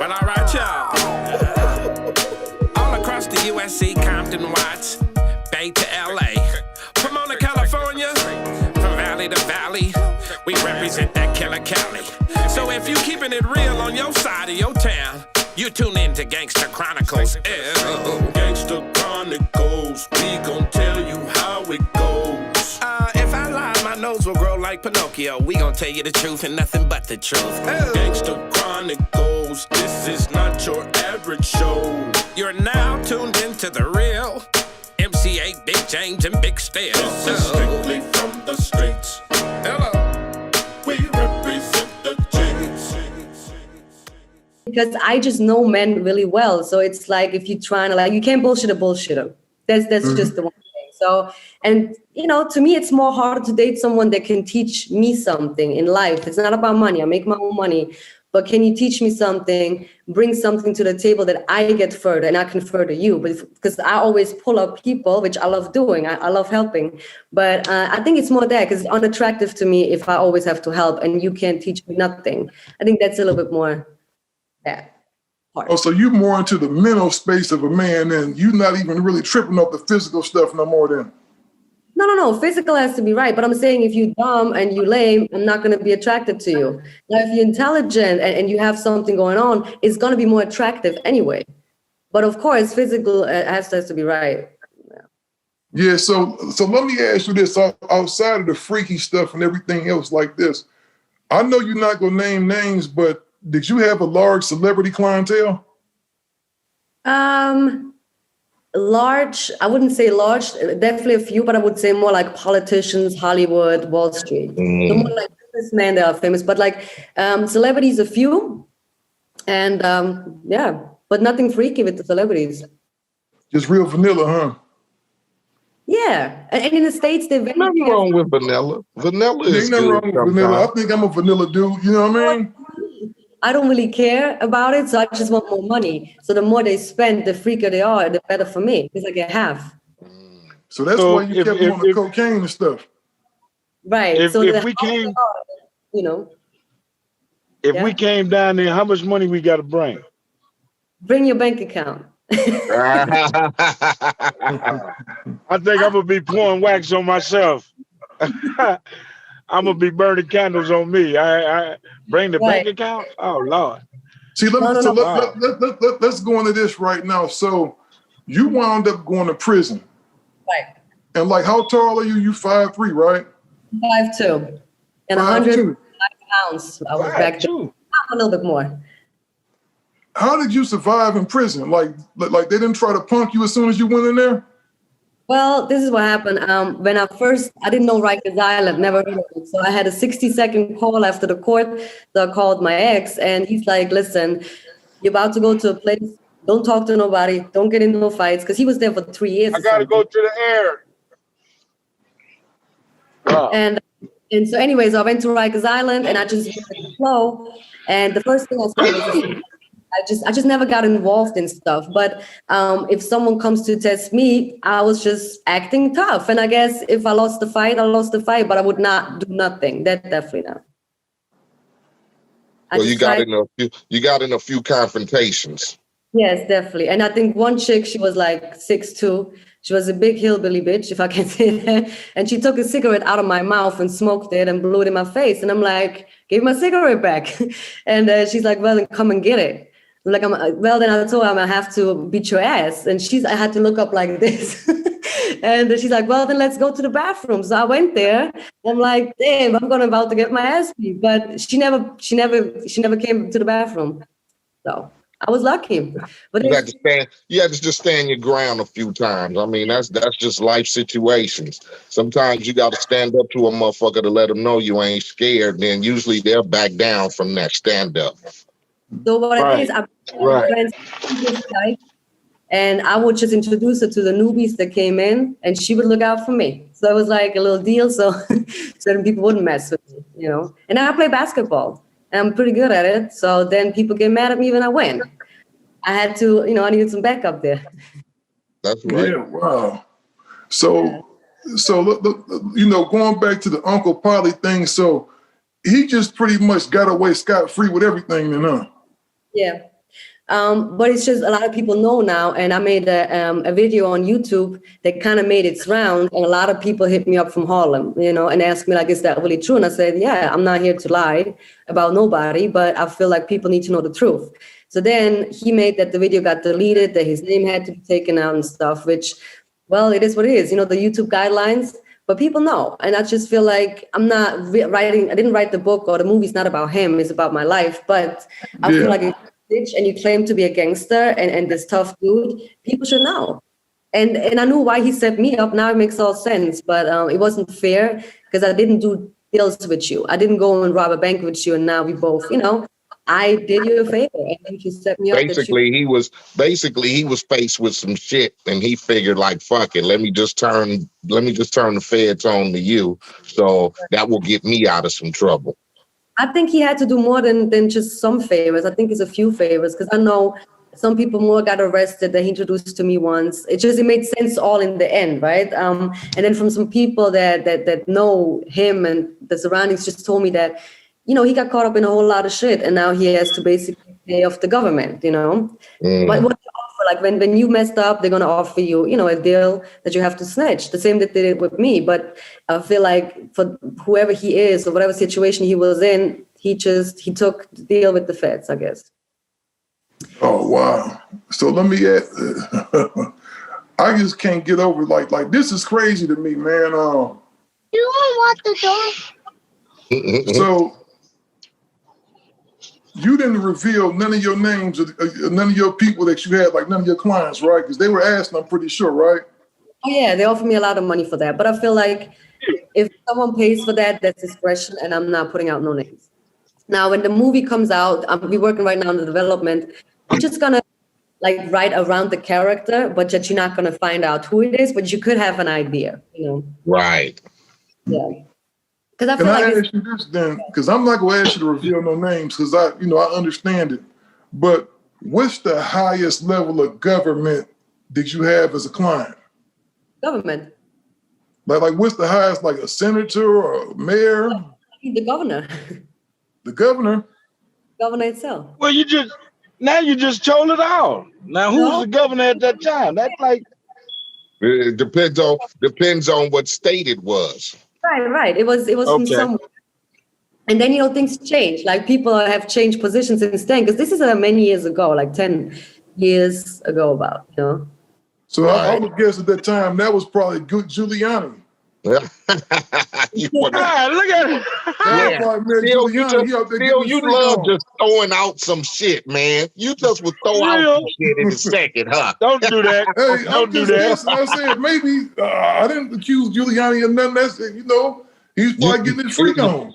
Well, all right, y'all. All across the USC, Compton, Watts, Bay to LA, Pomona, California, from valley to valley, we represent that killer Cali. So if you keeping it real on your side of your town, you tune in to Ganster Chronicles. Ganster Chronicles, we gon' tell you how it goes. If I lie, my nose will grow like Pinocchio. We gon' tell you the truth and nothing but the truth. Ganster Chronicles, this is not your average show. You're now tuned into the real MC8, Big James, and Big Steel. This is strictly from the streets. Hello. We represent the G's. Because I just know men really well. So it's like if you're trying to you can't bullshit a bullshitter. That's just the one thing. So, and to me, it's more hard to date someone that can teach me something in life. It's not about money. I make my own money. But can you teach me something, bring something to the table that I get further and I can further you? Because I always pull up people, which I love doing. I love helping. But I think it's more that because it's unattractive to me if I always have to help and you can't teach me nothing. I think that's a little bit more that part. Oh, so you're more into the mental space of a man and you're not even really tripping up the physical stuff no more then? No. Physical has to be right. But I'm saying if you're dumb and you're lame, I'm not going to be attracted to you. Now, if you're intelligent and you have something going on, it's going to be more attractive anyway. But of course, physical has to be right. Yeah, so let me ask you this. Outside of the freaky stuff and everything else like this, I know you're not going to name names, but did you have a large celebrity clientele? Large, I wouldn't say large, definitely a few, but I would say more like politicians, Hollywood, Wall Street. So more like businessmen that are famous, but like celebrities, a few. And but nothing freaky with the celebrities. Just real vanilla, huh? Yeah. And in the States, they're very nothing wrong with vanilla. Vanilla is Ain't nothing good wrong with vanilla. I think I'm a vanilla dude, you know what I mean? I don't really care about it, so I just want more money. So the more they spend, the freakier they are, the better for me, because I get half. So that's why you kept on the cocaine and stuff. Right. If we came down there, how much money we got to bring? Bring your bank account. I think I'm going to be pouring wax on myself. I'm going to be burning candles on me. I bring the bank account? Oh, Lord. See, let's go into this right now. So you wound up going to prison. Right. And like, how tall are you? You 5'3", right? 5'2". And 100 pounds. I was back then. A little bit more. How did you survive in prison? Like they didn't try to punk you as soon as you went in there? Well, this is what happened. When I didn't know Rikers Island, never heard of it. So I had a 60-second call after the court. So I called my ex, and he's like, listen, you're about to go to a place. Don't talk to nobody. Don't get into no fights. Because he was there for 3 years. I got to go to the air. Wow. And so anyways, I went to Rikers Island, and I just went with the flow. And the first thing I said was, I just never got involved in stuff. But if someone comes to test me, I was just acting tough. And I guess if I lost the fight, I lost the fight, but I would not do nothing. That definitely not. Well, you got in a few confrontations. Yes, definitely. And I think one chick, she was like 6'2". She was a big hillbilly bitch, if I can say that. And she took a cigarette out of my mouth and smoked it and blew it in my face. And I'm like, give my cigarette back. And she's like, well, then come and get it. Like, well, then I told her I'm gonna have to beat your ass. And I had to look up like this. And she's like, well, then let's go to the bathroom. So I went there. I'm like, damn, I'm about to get my ass beat. But she never came to the bathroom. So I was lucky. But you had to just stand your ground a few times. I mean, that's just life situations. Sometimes you got to stand up to a motherfucker to let them know you ain't scared. Then usually they'll back down from that stand up. So what I did is I friends, and I would just introduce her to the newbies that came in, and she would look out for me. So it was like a little deal, so certain people wouldn't mess with me, And I play basketball, and I'm pretty good at it. So then people get mad at me when I win. I had to, I needed some backup there. That's right. Yeah, wow. So going back to the Uncle Polly thing, so he just pretty much got away scot-free with everything then, huh? Yeah. But it's just a lot of people know now, and I made a video on YouTube that kind of made its round, and a lot of people hit me up from Harlem, and asked me like, is that really true? And I said, yeah, I'm not here to lie about nobody, but I feel like people need to know the truth. So then he made that the video got deleted, that his name had to be taken out and stuff, which, well, it is what it is, the YouTube guidelines, but people know. And I just feel like I'm not writing, I didn't write the book, or the movie's not about him, it's about my life, but I feel like if and you claim to be a gangster and this tough dude, people should know. And I knew why he set me up. Now it makes all sense, but it wasn't fair because I didn't do deals with you. I didn't go and rob a bank with you, and now we both, I did you a favor, and you just set me up. He was faced with some shit, and he figured like, fuck it, let me just turn the feds on to you, so that will get me out of some trouble. I think he had to do more than just some favors. I think it's a few favors, because I know some people more got arrested that he introduced to me once. It made sense all in the end, right? And then from some people that know him and the surroundings just told me that, he got caught up in a whole lot of shit, and now he has to basically pay off the government, But what they offer, like when you messed up, they're gonna offer you, a deal that you have to snitch. The same that they did with me. But I feel like for whoever he is or whatever situation he was in, he took the deal with the feds, I guess. Oh wow! So let me add. I just can't get over like this is crazy to me, man. You don't want the door. So. You didn't reveal none of your names, none of your people that you had, like none of your clients, right? Because they were asking, I'm pretty sure, right? Oh, yeah, they offered me a lot of money for that. But I feel like if someone pays for that, that's discretion, and I'm not putting out no names. Now, when the movie comes out, we're working right now on the development. I'm just going to write around the character, but that you're not going to find out who it is, but you could have an idea, Right. Yeah. Can I ask you this then? Because I'm not going to ask you to reveal no names because I understand it. But what's the highest level of government did you have as a client? Government. Like what's the highest, like a senator or a mayor? The governor. The governor? Governor itself. Well, you just told it all. Now, who was the governor at that time? That's like... It depends on what state it was. Right. It was from somewhere. And then, things change. Like people have changed positions since then, because this is many years ago, like 10 years ago about, So I would guess at that time, that was probably good Giuliani. Look at it. You love just throwing out some shit, man. You just would throw out some shit in a second, huh? Don't do that. Hey, Don't do that. I said maybe I didn't accuse Giuliani of nothing. That's he's probably getting his freak on.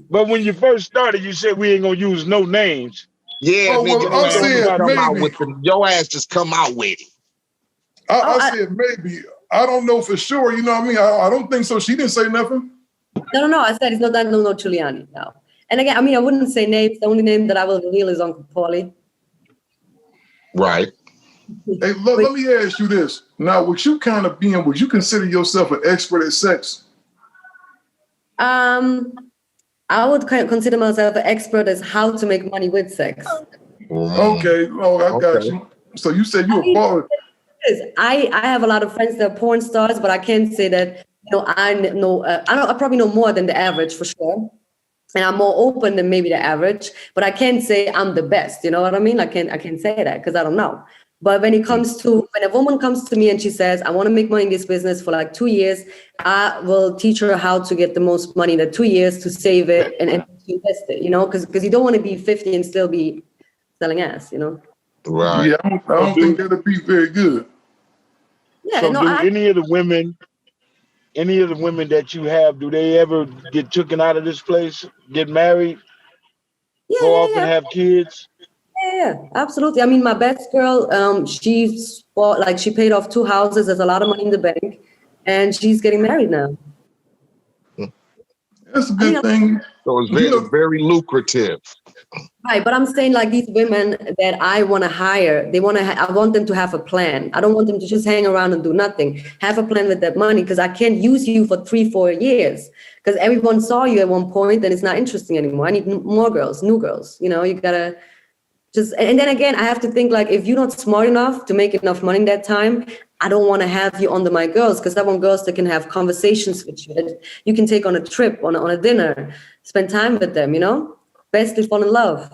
But when you first started, you said we ain't gonna use no names. Yeah, I said maybe. Your ass just come out with it. I said maybe. I don't know for sure. You know what I mean? I don't think so. She didn't say nothing. No. I said it's not that. No, Giuliani. No. And again, I wouldn't say names. The only name that I will reveal is Uncle Paulie. Right. Hey, let me ask you this. Now, would you consider yourself an expert at sex? I would consider myself an expert as how to make money with sex. Okay. Oh, I got you. So you said you were baller. I have a lot of friends that are porn stars, but I can't say that I probably know more than the average for sure, and I'm more open than maybe the average. But I can't say I'm the best. You know what I mean? I can't say that because I don't know. But when a woman comes to me and she says, I want to make money in this business for like 2 years, I will teach her how to get the most money in the 2 years to save it and to invest it. Because you don't want to be 50 and still be selling ass. Right. Yeah, I don't think that'd be very good. Yeah, so any of the women that you have, do they ever get taken out of this place, get married, go off and have kids? Yeah, absolutely. My best girl, she paid off 2 houses. There's a lot of money in the bank, and she's getting married now. That's a good thing. So it's very lucrative. Right, but I'm saying like these women that I want to hire, I want them to have a plan. I don't want them to just hang around and do nothing. Have a plan with that money, because I can't use you for 3-4 years because everyone saw you at one point and it's not interesting anymore. I need more girls, new girls. You gotta And then again, I have to think like, if you're not smart enough to make enough money in that time, I don't want to have you under my girls, because I want girls that can have conversations with you, that you can take on a trip, on a dinner, spend time with them, basically fall in love.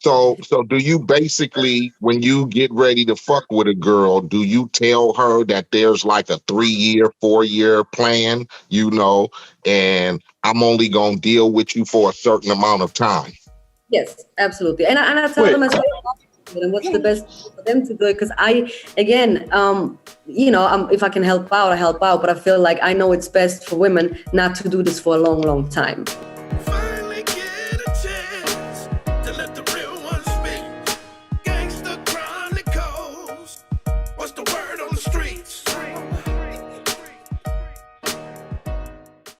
So do you basically, when you get ready to fuck with a girl, do you tell her that there's like a 3-year, 4-year plan, and I'm only going to deal with you for a certain amount of time? Yes, absolutely. And I tell them as well, and what's the best for them to do it, because if I can help out, I help out, but I feel like I know it's best for women not to do this for a long, long time.